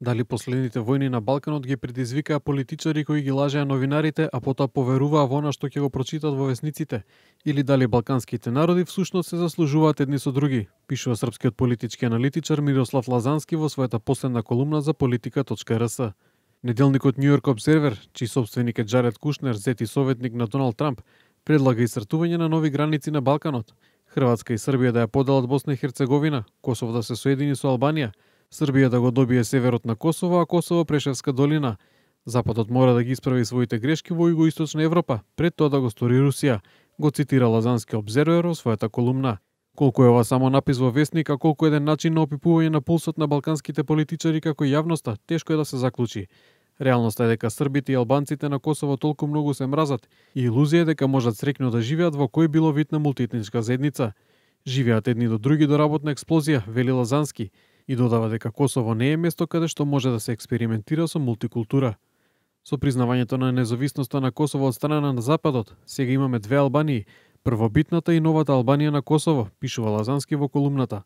Дали последните војни на Балканот ги предизвикаа политичари кои ги лажеа новинарите, а потоа поверуваа во она што ќе го прочитат во весниците? Или дали балканските народи всушност се заслужуваат едни со други? Пишува српскиот политички аналитичар Мирослав Лазански во својата последна колумна за Политика.рс. Неделникот New York Observer, чиј собственик е Джаред Кушнер, зети советник на Доналд Трамп, предлага исцртување на нови граници на Балканот. Хрватска и Србија да ја поделат Босна и Херцеговина, Косово да се соедини со Албанија, Србија да го добие северот на Косово, а Косово Прешевска долина. Западот мора да ги исправи своите грешки во југоисточна Европа, пред тоа да го стори Русија, го цитира Лазански Обзервер во својата колумна. Колку е ова само напис во вестник, а колку еден начин на опипување на пулсот на балканските политичари како јавноста, тешко е да се заклучи. Реалноста е дека србите и албанците на Косово толку многу се мразат и илузија е дека можат среќно да живеат во кој било вид на мултиетничка заедница. Живеат едни до други до работна експлозија, вели Лазански, и додава дека Косово не е место каде што може да се експериментира со мултикултура. Со признавањето на независноста на Косово од страна на Западот, сега имаме две Албании, првобитната и новата Албанија на Косово, пишува Лазански во колумната.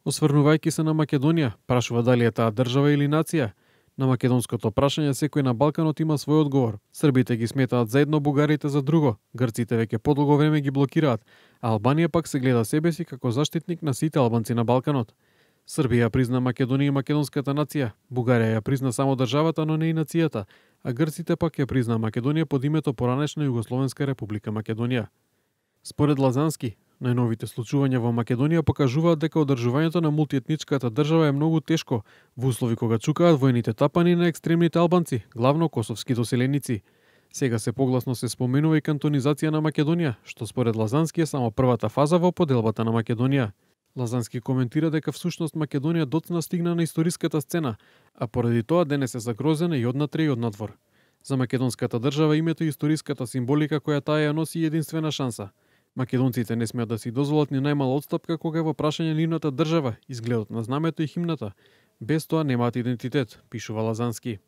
Осврнувајќи се на Македонија, прашува дали е таа држава или нација. На македонското прашање секој на Балканот има свој одговор. Србите ги сметаат за едно, бугарите за друго, грците веќе подолго време ги блокираат, а Албанија пак се гледа себе си како заштитник на сите албанци на Балканот. Србија призна Македонија и македонската нација, Бугарија ја призна само државата, но не и нацијата, а грците пак ја призна Македонија под името поранешна Југословенска република Македонија. Според Лазански, најновите случувања во Македонија покажуваат дека одржувањето на мултиетничката држава е многу тешко во услови кога чукаат војните тапани на екстремните албанци, главно косовски доселеници. Сега се погласно се споменува и кантонизација на Македонија, што според Лазански е само првата фаза во поделбата на Македонија. Лазански коментира дека всушност Македонија доцна стигна на историската сцена, а поради тоа денес е загрозена и однатре и однадвор. За македонската држава името и историската символика која таа ја носи единствена шанса. Македонците не смеат да си дозволат ни најмала отстапка кога е во прашање нивната држава, изгледот на знамето и химната. Без тоа немаат идентитет, пишува Лазански.